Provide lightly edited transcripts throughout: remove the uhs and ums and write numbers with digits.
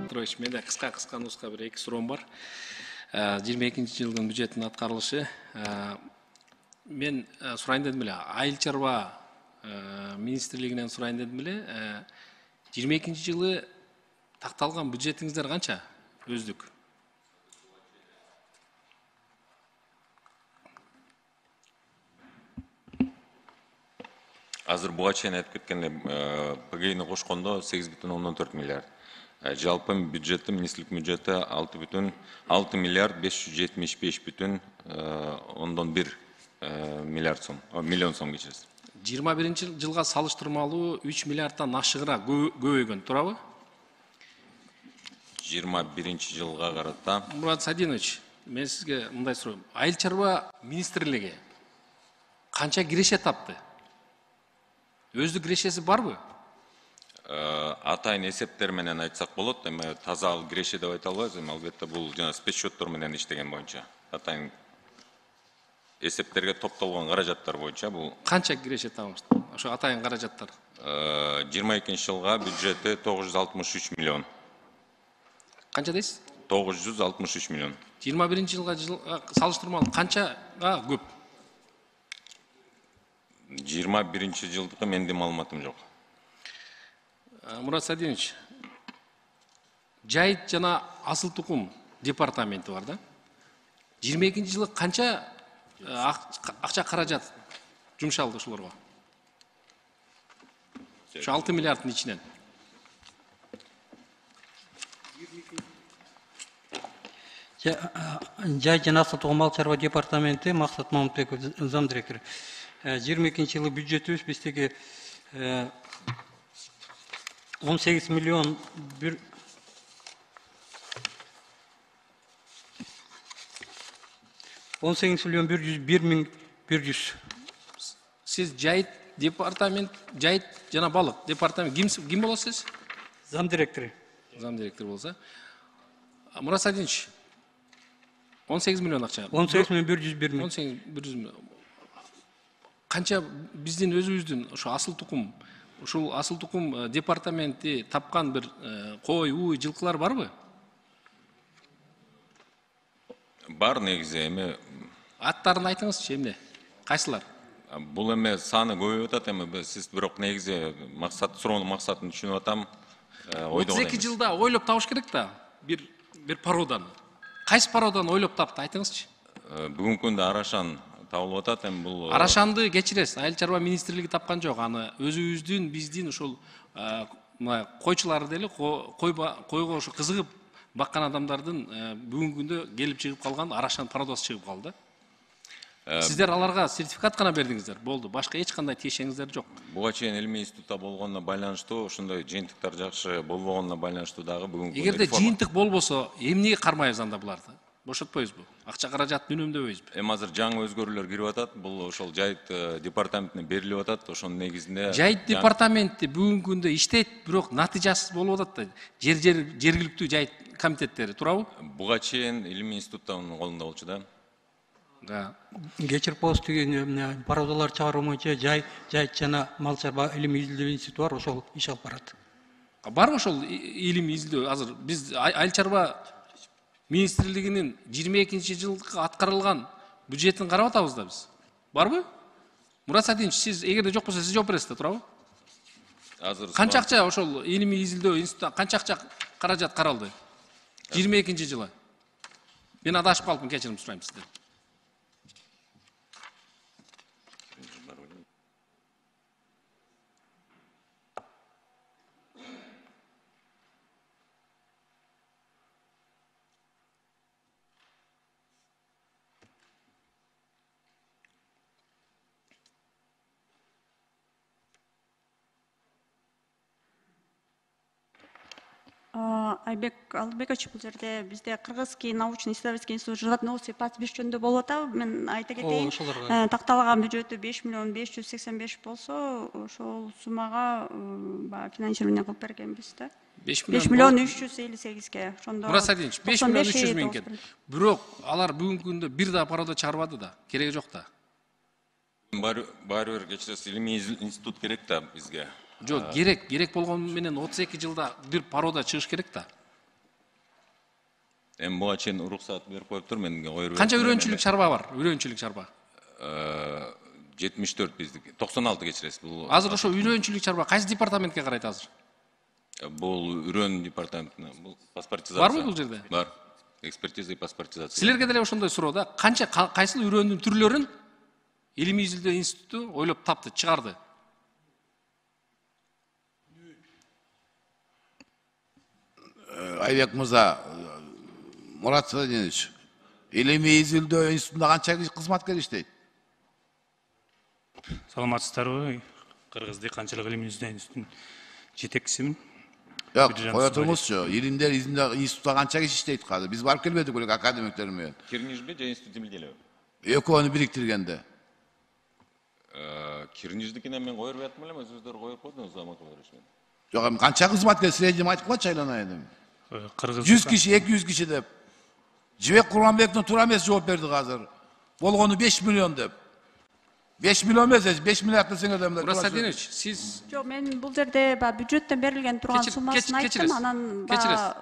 Петрович, менде кыска нуска бир эки суроом бар. 22-жылдын бюджеттин аткарылышы. Мен сурайын дедим эле, айыл чарба министрлигинен сурайын дедим эле. 22-жылы такталган бюджетиңиздер канча? Өздүк. Азыр буга чейин айтып кеткенде ПГИни кошкондо 8,4 миллиард. Жалпы бюджети, министрлик бюджети 6 миллиард 575,1 миллиард сом, миллион сом кечиресиз. 21-жылга салыштырмалуу 3 миллиардтан ашыгыраак көбөйгөн, туурабы? 21-жылга карата. Мурат Садинович, мен сизге мындай суроом. Айыл чарба министрлиги канча киреше тапты? Өздүк кирешеси барбы? Атайын эсептер менен айтсак болот, эми таза ал киреше деп айта албайбыз, эми албетте бул жана спецсчеттор менен иштеген боюнча. Атайын эсептерге топтолгон каражаттар боюнча бул канча киреше табыңыз? Ошо атайын каражаттар. 22-жылга бюджети 963 миллион. Канча дейсиз? 963 миллион. 21-жылга салыштырмалуу канчага көп? 21-жылдыкы менде маалыматым жок. Мурат Садинович, жайыт жана асыл тукум департаменти бар да. 22-жылы канча акча каражат жумшалды ушуларга? Ошо 6 миллиарддын ичинен. Жайыт жана асыл тукум мал чарба департаменти Максат Мамытбеков зам директор. 22-жылы бюджетибиз биздеги 18 миллион 101 миң 100. Сиз жайыт департамент, жайыт жана балык департамент ким болосуз? Зам директор. Зам директор болса. Мурат Садинович, 18 миллион акча. 18 миллион 101 миң. 18 100 миллион. Канча биздин өзүбүздүн ошо асыл тукум, ушул асыл тукум департаменти тапкан бир кой, уй, жылкылар барбы? Бар негизи, эми аттарын айтыңызчы, эмне? Кайсылар? Бул эми саны көбөйүп атат, эми сиз бирок негизи суроонун максатын түшүнүп атам. 32 жылда ойлоп табыш керек да, бир пароданы. Кайсы пароданы ойлоп тапты, айтыңызчы? Бүгүнкү күндө Арашан табылып атат, эми бул Арашанды кечиресиз, айыл чарба министрлиги тапкан жок. Аны өзүбүздүн, биздин ушул койчулар деле, койго ошо кызыгып баккан адамдардын бүгүнкү күндө келип чыгып калган Арашан пародасы чыгып калды. Сиздер аларга сертификат гана бердиңиздер, болду. Башка эч кандай тиешеңиздер жок. Буга чейин илимий институтта болгонуна байланыштуу, ошондой жыйынтыктар жакшы болбогонуна байланыштуу дагы бүгүнкү күндө. Эгерде жыйынтык болбосо, эмнеге кармайбыз анда буларды? Бошотпойбузбу? Акча каражатын үнөмдөбөйбүзбү? Эми азыр жаңы өзгөрүүлөр кирип атат, бул ошол жайыт департаментине берилип атат, ошонун негизинде жайыт департаменти бүгүнкү күндө иштейт, бирок натыйжасыз болуп атат да. Жергиликтүү жайыт комитеттери, туурабы? Буга чейин илимий институттун колунда болчу да. Кечир пост деген пародалар чыгаруу боюнча жайыт жана мал чарба илимий изилдөө институту бар, ошол иш алып барат. Барбы ошол илимий изилдөө? Азыр биз айыл чарба министрлигинин 22-жылдыкы аткарылган бюджетин карап атабыз да биз. Барбы? Мурат Садинович, сиз эгерде жок болсо сиз жооп бересиз да, туурабы? Азыр канча акча ошол илимий изилдөө институтуна канча акча каражат каралды? 22-жылы. Мен адашып калдым, кечирим сурайм сизден. Айбек Албекович, бул жерде бизде Кыргызский научно-исследовательский институт жылдат новости 25 жөнүндө болуп атабы? Мен айта кетейин. Такталган бюджети 5 миллион 585 болсо, ошол суммага финансирование кылып бергенбиз да. 5 миллион 358ге. Ошондо Мурат Садинович, 5 миллион 300 миң экен. Бирок алар бүгүнкү күндө бир да парода чыгарбады да. Кереги жок да. Баары бир кечиресиз, илимий институт керек да бизге. Жок, керек болгону менен 32 жылда бир парода чыгыш керек да. Эми буга чейин уруксат берип коюптур, менге ой берип. Канча үрөнчүлүк чарба бар? Үрөнчүлүк чарба. 74 биздики. 96 кечиресиз. Бул Азыр ошо үрөнчүлүк чарба кайсы департаментке карайт азыр? бул үрөн департаментине, бул паспортизация. Барбы бул жерде? Бар. Экспертиза и паспортизация. Силерге деле ошондой суроо да. Канча кайсыл үрөндүн түрлөрүн Илимий изилдөө институту ойлоп тапты, чыгарды. Айбек мырза, Мурат Садинович, Илимий изилдөө институтунда канча кызматкер иштейт? Саламатсыздарбы? Кыргыз дыйканчылык илимий изилдөө институтунун жетекчисимин. Жок, кое турмузчу. Илимдер изилдөө институтта канча киши иштейт казыр? Биз барып келбедик элек академиктер менен. Кирнижби же институт демилгелеби? Экөөнү бириктиргенде. Кирниждикине мен коюп жатмын элем, өзүңүздөр коюп койдуңуз Амакулович менен. Жок, эми канча кызматкер среднем айтып койчу айланайын эми. Кыргыз 100 киши, 200 киши деп. Жибек Курманбектин туура эмес жооп берди азыр. Болгону 5 миллион деп. 5 миллион эмес, 5 миллиард десеңер да. Мурат Садинович, сиз Жок, мен бул жерде бюджеттен берилген турган суммасын айттым, анан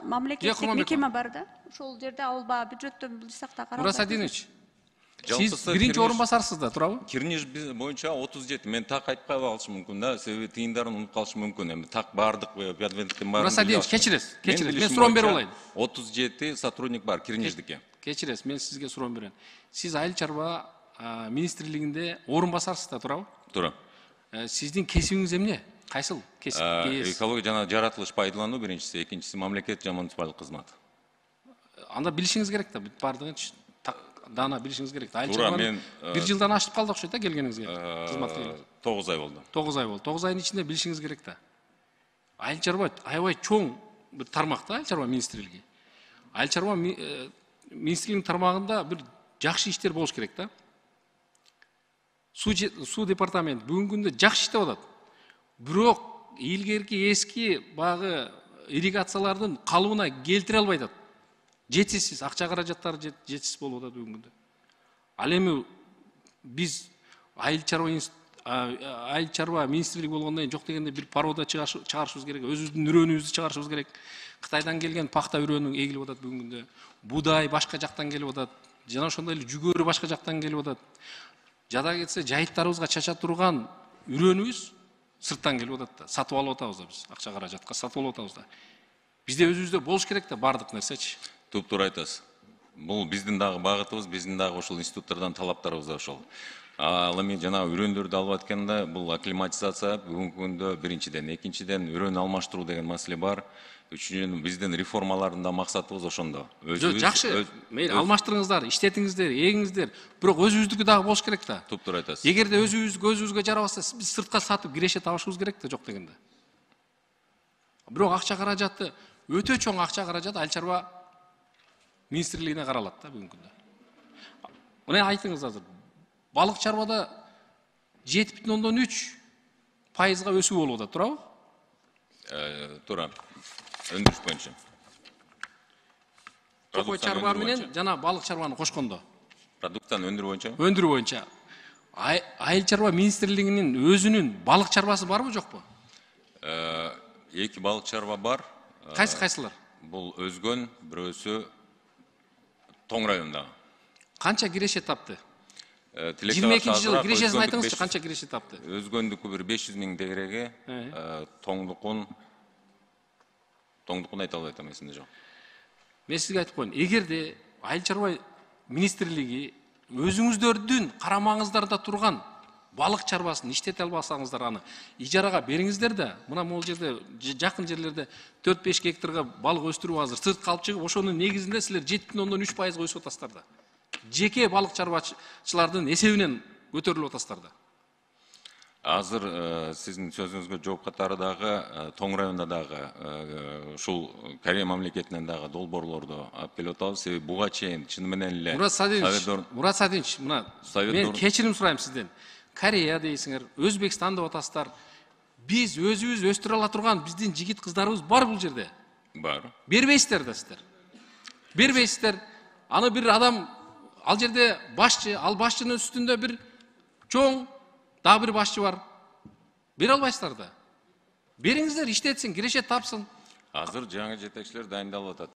мамлекеттик мекеме бар да. Ошол жерде ал бюджеттен бул жакта каралат. Мурат Садинович, сиз Жалпысы биринчи Кирниж- орун басарсыз да, туурабы? Кирниж боюнча 37. Мен так айтпай калышым мүмкүн да, себеби тыйындарын унутуп калышым мүмкүн. Эми так бардык адвенттин баарын. Мурат Садинович, кечиресиз. Мен суроону берип алайын. 37 сотрудник бар Кирниждики. Кечиресиз, мен сизге суроону берем. Сиз Айыл чарба министрлигинде орун басарсыз да, туурабы? Туура. Сиздин кесибиңиз эмне? Кайсыл кесип? Экология жана жаратылыш пайдалануу биринчиси, экинчиси мамлекет жана муниципалдык кызмат. Анда билишиңиз керек да, бүт бардыгын так даана билишиңиз керек да. Айыл Туура, чарбаны мен, 1 жылдан ашып калды окшойт да келгениңизге. Кызматка 9 ай болду. 9 ай болду. 9 айдын ичинде билишиңиз керек да. Айыл чарба аябай чоң бир тармак да, айыл чарба министрлиги. Айыл чарба министрлигинин тармагында бир жакшы иштер болуш керек да. Суу департамент бүгүнкү күндө жакшы иштеп атат. Бирок илгерки эски багы ирригациялардын калыбына келтире албай атат. Жетишсиз, акча каражаттары жетишсиз болуп атат бүгүнкү күндө. Ал эми биз айыл чарба министрлиги болгондон кийин жок дегенде бир порода чыгарышыбыз керек, өзүбүздүн үрөнүбүздү чыгарышыбыз керек. Кытайдан келген пахта үрөнү эгилип атат бүгүнкү күндө. Будай башка жактан келип атат. Жана ошондой эле жүгөрү башка жактан келип атат. Жада кетсе жайыттарыбызга чача турган үрөнүбүз сырттан келип атат да. Сатып алып атабыз да биз. Акча каражатка сатып алып атабыз да. Бизде өзүбүздө болуш керек да бардык нерсечи. Туптуура айтасыз. Бул биздин дагы багытыбыз, биздин дагы ошол институттардан талаптарыбыз да ошол. Ал эми жана үрөндөрдү алып атканда бул акклиматизация бүгүнкү күндө биринчиден, экинчиден үрөн алмаштыруу деген маселе бар. Үчүнчүдөн биздин реформалардын да максатыбыз ошондо. Жакшы, мейли алмаштырыңыздар, иштетиңиздер, эгиңиздер, бирок өзүбүздүкү дагы болуш керек да. Туптуура айтасыз. Эгерде өзүбүзгө жарабаса, биз сыртка сатып киреше табышыбыз керек да, жок дегенде. Бирок акча каражаты, өтө чоң акча каражаты айыл чарба министрлигине каралат да бүгүнкү күндө. Мына айтыңыз азыр. Балык чарбада 7,3% өсүү болуп атат, туурабы? Туура. Өндүрүш боюнча. Токой чарба менен жана балык чарбаны кошкондо. Продукцияны өндүрүү боюнча. Өндүрүү боюнча. Айыл чарба министрлигинин өзүнүн балык чарбасы барбы, жокпу? Эки балык чарба бар. Кайсылар? Бул Өзгөн, бирөөсү Тоң районундагы. Канча киреше тапты? 22-жылы кирешесин айтыңызчы, канча киреше тапты? Өзгөндүкү бир 500 миң тегереге, Тоңдукун айта албай атам, эсимде жок. Мен сизге айтып коеюн, эгерде айыл чарба министрлиги өзүңүздөрдүн карамаңыздарда турган балык чарбасын иштете албасаңыздар, аны ижарага бериңиздер да. Мына могул жерде жакын жерлерде 4-5 гектарга балык өстүрүп азыр сыртка алып чыгып, ошонун негизинде силер 7,3% өсүп атасыздар да. Жеке балык чарбачылардын эсебинен көтөрүлүп атасыздар да. Азыр сиздин сөзүңүзгө жооп катары дагы Тоң районунда дагы ушул Корея мамлекетинен дагы долбоорлорду алып келип атабыз. Себеби буга чейин чыны менен эле Мурат Садинович, мына мен кечирим сурайм сизден. Корея дейсиңер, Өзбекстан деп атасыздар. Биз өзүбүз өстүрө ала турган биздин жигит кыздарыбыз бар бул жерде. Бар. Бербейсиздер да сиздер. Бербейсиздер. Аны бир адам ал жерде башчы, ал башчынын үстүндө бир чоң дагы бир башчы бар. Бере албайсыздар да. Бериңиздер, иштетсин, киреше тапсын. Азыр жаңы жетекчилер дайындалып атат.